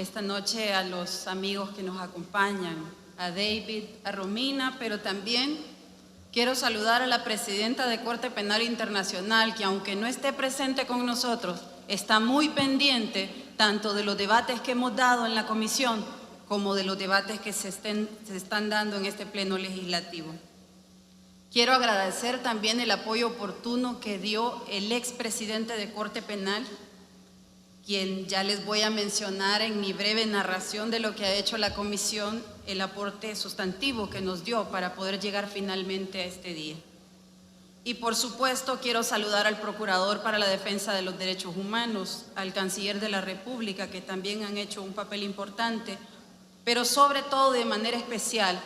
esta noche a los amigos que nos acompañan, a David, a Romina, pero también quiero saludar a la presidenta de Corte Penal Internacional, que aunque no esté presente con nosotros, está muy pendiente tanto de los debates que hemos dado en la comisión como de los debates que se están dando en este pleno legislativo. Quiero agradecer también el apoyo oportuno que dio el expresidente de Corte Penal, quien ya les voy a mencionar en mi breve narración de lo que ha hecho la comisión, el aporte sustantivo que nos dio para poder llegar finalmente a este día. Y por supuesto quiero saludar al Procurador para la Defensa de los Derechos Humanos, al Canciller de la República, que también han hecho un papel importante, pero sobre todo de manera especial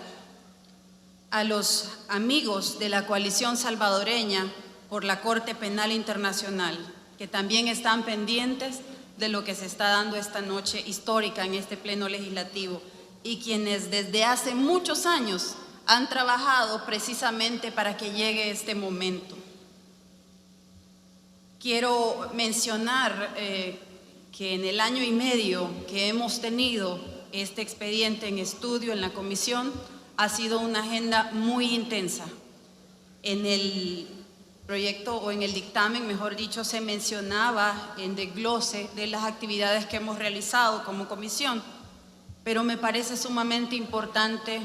a los amigos de la coalición salvadoreña por la Corte Penal Internacional, que también están pendientes de lo que se está dando esta noche histórica en este pleno legislativo y quienes desde hace muchos años han trabajado precisamente para que llegue este momento. Quiero mencionar que en el año y medio que hemos tenido este expediente en estudio en la comisión ha sido una agenda muy intensa. En el proyecto o en el dictamen, mejor dicho, se mencionaba en desglose de las actividades que hemos realizado como comisión, pero me parece sumamente importante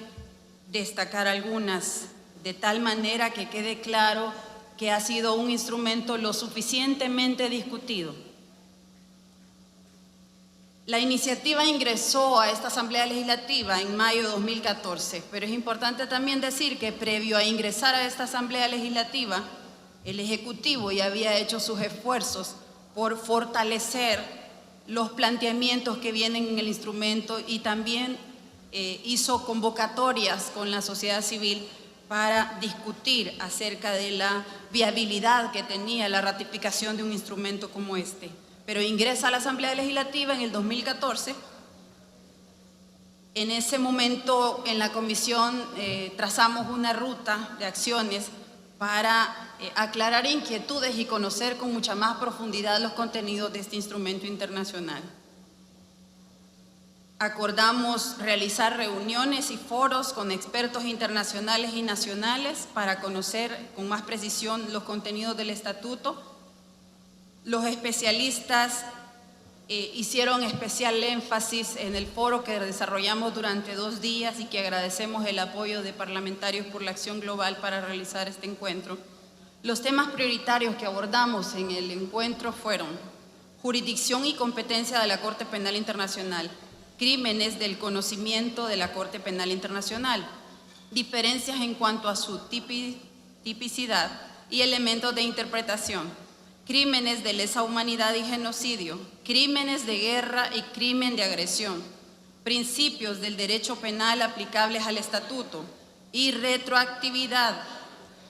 destacar algunas, de tal manera que quede claro que ha sido un instrumento lo suficientemente discutido. La iniciativa ingresó a esta Asamblea Legislativa en mayo de 2014, pero es importante también decir que previo a ingresar a esta Asamblea Legislativa, el Ejecutivo ya había hecho sus esfuerzos por fortalecer los planteamientos que vienen en el instrumento y también hizo convocatorias con la sociedad civil para discutir acerca de la viabilidad que tenía la ratificación de un instrumento como este. Pero ingresa a la Asamblea Legislativa en el 2014. En ese momento en la comisión trazamos una ruta de acciones para aclarar inquietudes y conocer con mucha más profundidad los contenidos de este instrumento internacional. Acordamos realizar reuniones y foros con expertos internacionales y nacionales para conocer con más precisión los contenidos del estatuto. Los especialistas hicieron especial énfasis en el foro que desarrollamos durante 2 días y que agradecemos el apoyo de Parlamentarios por la Acción Global para realizar este encuentro. Los temas prioritarios que abordamos en el encuentro fueron jurisdicción y competencia de la Corte Penal Internacional, crímenes del conocimiento de la Corte Penal Internacional, diferencias en cuanto a su tipicidad y elementos de interpretación, crímenes de lesa humanidad y genocidio, crímenes de guerra y crimen de agresión, principios del derecho penal aplicables al estatuto y retroactividad,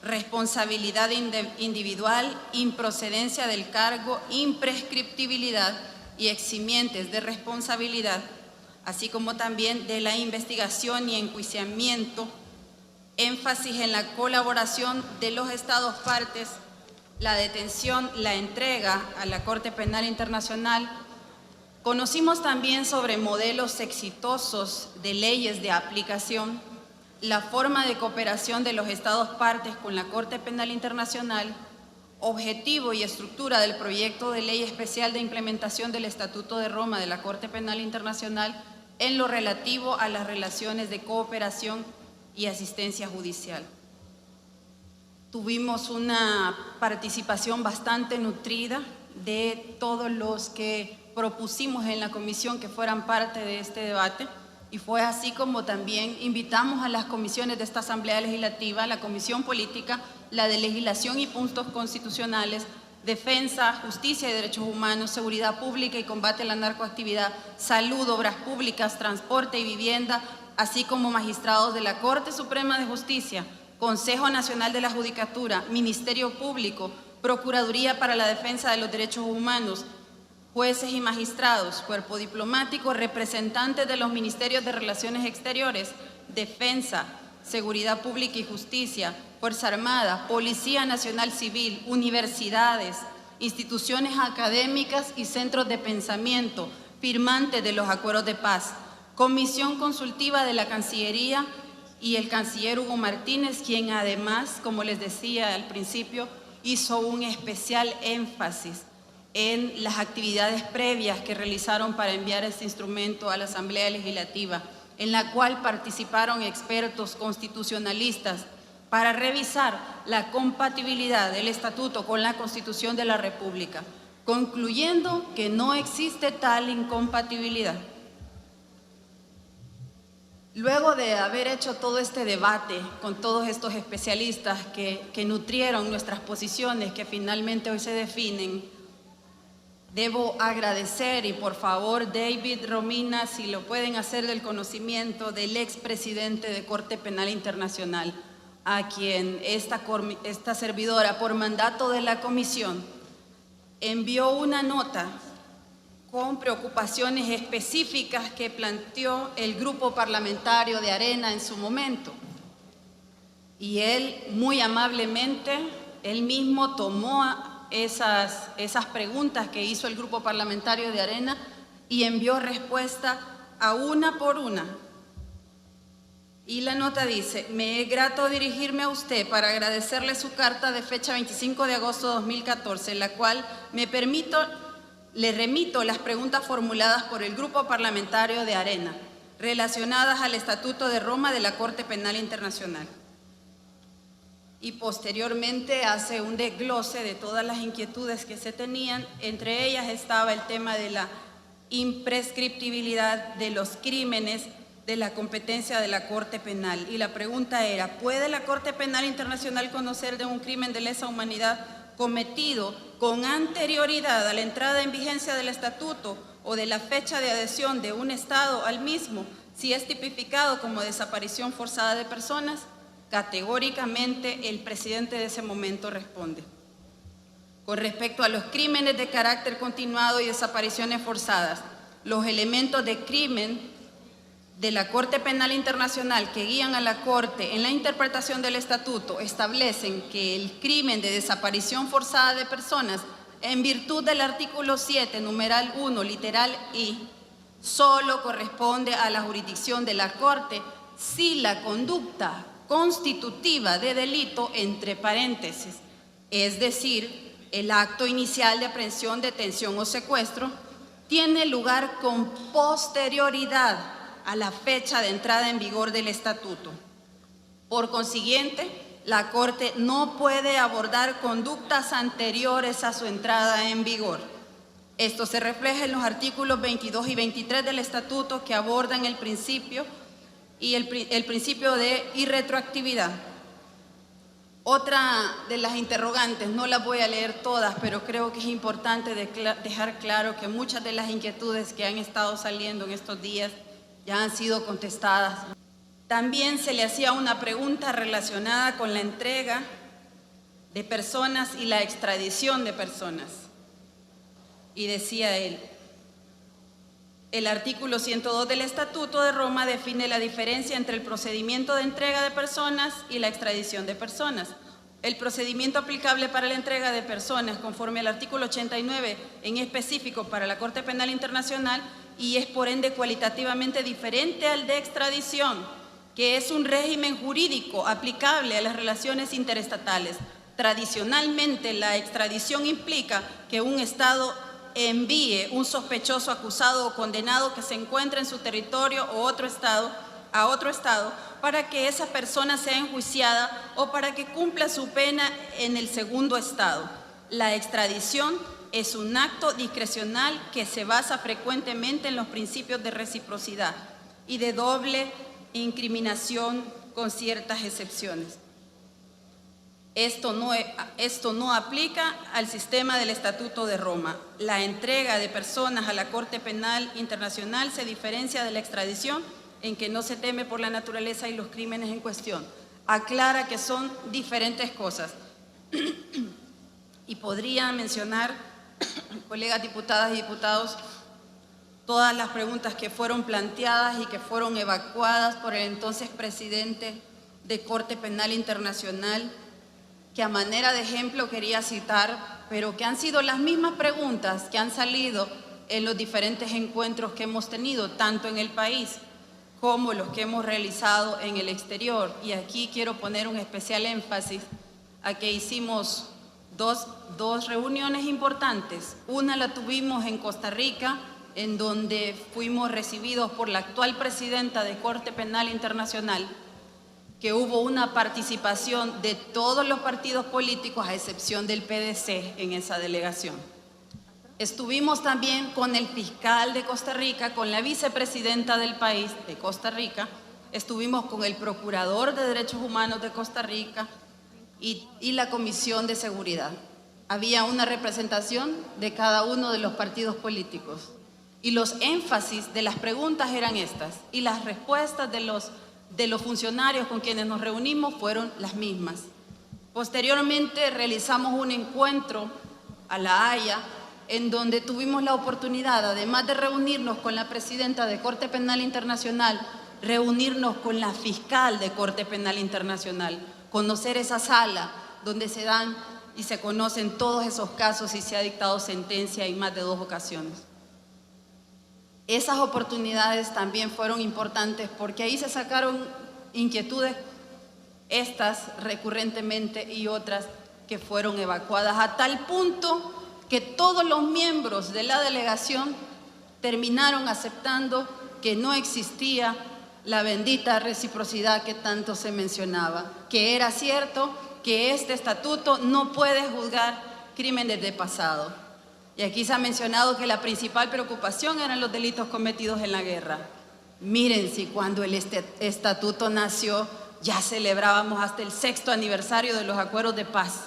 responsabilidad individual, improcedencia del cargo, imprescriptibilidad y eximientes de responsabilidad, así como también de la investigación y enjuiciamiento, énfasis en la colaboración de los Estados partes, la detención, la entrega a la Corte Penal Internacional. Conocimos también sobre modelos exitosos de leyes de aplicación, la forma de cooperación de los Estados partes con la Corte Penal Internacional, objetivo y estructura del proyecto de ley especial de implementación del Estatuto de Roma de la Corte Penal Internacional en lo relativo a las relaciones de cooperación y asistencia judicial. Tuvimos una participación bastante nutrida de todos los que propusimos en la comisión que fueran parte de este debate y fue así como también invitamos a las comisiones de esta Asamblea Legislativa, la Comisión Política, la de Legislación y Puntos Constitucionales, Defensa, Justicia y Derechos Humanos, Seguridad Pública y Combate a la Narcoactividad, Salud, Obras Públicas, Transporte y Vivienda, así como magistrados de la Corte Suprema de Justicia, Consejo Nacional de la Judicatura, Ministerio Público, Procuraduría para la Defensa de los Derechos Humanos, jueces y magistrados, cuerpo diplomático, representantes de los Ministerios de Relaciones Exteriores, Defensa, Seguridad Pública y Justicia, Fuerza Armada, Policía Nacional Civil, universidades, instituciones académicas y centros de pensamiento, firmantes de los acuerdos de paz, comisión consultiva de la Cancillería y el canciller Hugo Martínez, quien además, como les decía al principio, hizo un especial énfasis en las actividades previas que realizaron para enviar este instrumento a la Asamblea Legislativa, en la cual participaron expertos constitucionalistas para revisar la compatibilidad del Estatuto con la Constitución de la República, concluyendo que no existe tal incompatibilidad. Luego de haber hecho todo este debate con todos estos especialistas que nutrieron nuestras posiciones, que finalmente hoy se definen, debo agradecer, y por favor, David, Romina, si lo pueden hacer del conocimiento del expresidente de Corte Penal Internacional, a quien esta servidora, por mandato de la comisión, envió una nota con preocupaciones específicas que planteó el grupo parlamentario de Arena en su momento. Y él, muy amablemente, él mismo tomó esas preguntas que hizo el grupo parlamentario de Arena y envió respuesta a una por una. Y la nota dice: me es grato dirigirme a usted para agradecerle su carta de fecha 25 de agosto de 2014, en la cual le remito las preguntas formuladas por el Grupo Parlamentario de Arena, relacionadas al Estatuto de Roma de la Corte Penal Internacional. Y posteriormente hace un desglose de todas las inquietudes que se tenían. Entre ellas estaba el tema de la imprescriptibilidad de los crímenes de la competencia de la Corte Penal. Y la pregunta era: ¿puede la Corte Penal Internacional conocer de un crimen de lesa humanidad cometido con anterioridad a la entrada en vigencia del Estatuto o de la fecha de adhesión de un Estado al mismo, si es tipificado como desaparición forzada de personas? Categóricamente, el presidente de ese momento responde: con respecto a los crímenes de carácter continuado y desapariciones forzadas, los elementos de crimen de la Corte Penal Internacional que guían a la Corte en la interpretación del Estatuto establecen que el crimen de desaparición forzada de personas, en virtud del artículo 7, numeral 1, literal I, solo corresponde a la jurisdicción de la Corte si la conducta constitutiva de delito, entre paréntesis, es decir, el acto inicial de aprehensión, detención o secuestro, tiene lugar con posterioridad a la fecha de entrada en vigor del Estatuto. Por consiguiente, la Corte no puede abordar conductas anteriores a su entrada en vigor. Esto se refleja en los artículos 22 y 23 del Estatuto, que abordan el principio el principio de irretroactividad. Otra de las interrogantes, no las voy a leer todas, pero creo que es importante dejar claro que muchas de las inquietudes que han estado saliendo en estos días ya han sido contestadas. También se le hacía una pregunta relacionada con la entrega de personas y la extradición de personas. Y decía él: el artículo 102 del Estatuto de Roma define la diferencia entre el procedimiento de entrega de personas y la extradición de personas. El procedimiento aplicable para la entrega de personas, conforme al artículo 89, en específico para la Corte Penal Internacional, y es por ende cualitativamente diferente al de extradición, que es un régimen jurídico aplicable a las relaciones interestatales. Tradicionalmente, la extradición implica que un Estado envíe un sospechoso, acusado o condenado que se encuentra en su territorio o a otro estado para que esa persona sea enjuiciada o para que cumpla su pena en el segundo estado. La extradición es un acto discrecional que se basa frecuentemente en los principios de reciprocidad y de doble incriminación, con ciertas excepciones. Esto no aplica al sistema del Estatuto de Roma. La entrega de personas a la Corte Penal Internacional se diferencia de la extradición en que no se teme por la naturaleza y los crímenes en cuestión. Aclara que son diferentes cosas. Y podría mencionar, colegas diputadas y diputados, todas las preguntas que fueron planteadas y que fueron evacuadas por el entonces presidente de Corte Penal Internacional, que a manera de ejemplo quería citar, pero que han sido las mismas preguntas que han salido en los diferentes encuentros que hemos tenido, tanto en el país como los que hemos realizado en el exterior. Y aquí quiero poner un especial énfasis a que hicimos dos reuniones importantes. Una la tuvimos en Costa Rica, en donde fuimos recibidos por la actual presidenta de Corte Penal Internacional, que hubo una participación de todos los partidos políticos, a excepción del PDC, en esa delegación. Estuvimos también con el fiscal de Costa Rica, con la vicepresidenta del país de Costa Rica, estuvimos con el procurador de Derechos Humanos de Costa Rica y la Comisión de Seguridad. Había una representación de cada uno de los partidos políticos y los énfasis de las preguntas eran estas y las respuestas de los funcionarios con quienes nos reunimos fueron las mismas. Posteriormente realizamos un encuentro a La Haya, en donde tuvimos la oportunidad, además de reunirnos con la presidenta de Corte Penal Internacional, reunirnos con la fiscal de Corte Penal Internacional, conocer esa sala donde se dan y se conocen todos esos casos y se ha dictado sentencia en más de 2 ocasiones. Esas oportunidades también fueron importantes porque ahí se sacaron inquietudes, estas recurrentemente y otras que fueron evacuadas, a tal punto que todos los miembros de la delegación terminaron aceptando que no existía la bendita reciprocidad que tanto se mencionaba, que era cierto que este estatuto no puede juzgar crímenes de pasado. Y aquí se ha mencionado que la principal preocupación eran los delitos cometidos en la guerra. Miren, si cuando el estatuto nació ya celebrábamos hasta el 6º aniversario de los acuerdos de paz.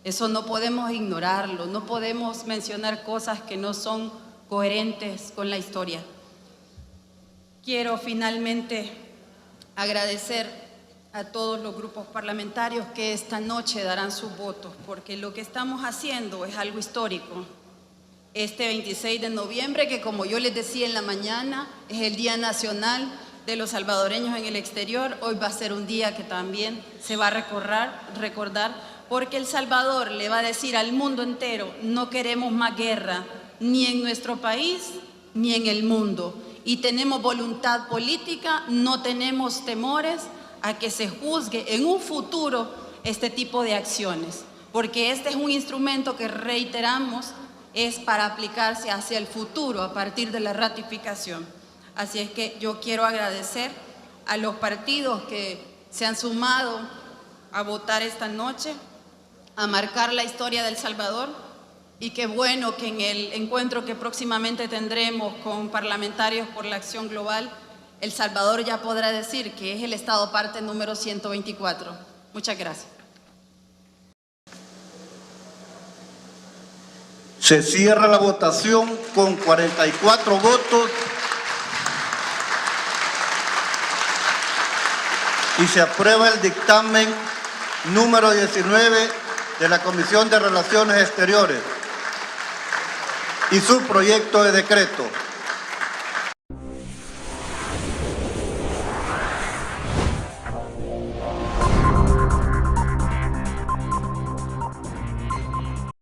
Eso no podemos ignorarlo, no podemos mencionar cosas que no son coherentes con la historia. Quiero finalmente agradecer a todos los grupos parlamentarios que esta noche darán sus votos, porque lo que estamos haciendo es algo histórico. Este 26 de noviembre, que como yo les decía en la mañana, es el Día Nacional de los Salvadoreños en el Exterior, hoy va a ser un día que también se va a recordar, porque El Salvador le va a decir al mundo entero: no queremos más guerra, ni en nuestro país, ni en el mundo. Y tenemos voluntad política, no tenemos temores a que se juzgue en un futuro este tipo de acciones, porque este es un instrumento que, reiteramos, es para aplicarse hacia el futuro a partir de la ratificación. Así es que yo quiero agradecer a los partidos que se han sumado a votar esta noche, a marcar la historia de El Salvador, y qué bueno que en el encuentro que próximamente tendremos con parlamentarios por la acción global, El Salvador ya podrá decir que es el Estado parte número 124. Muchas gracias. Se cierra la votación con 44 votos y se aprueba el dictamen número 19 de la Comisión de Relaciones Exteriores y su proyecto de decreto.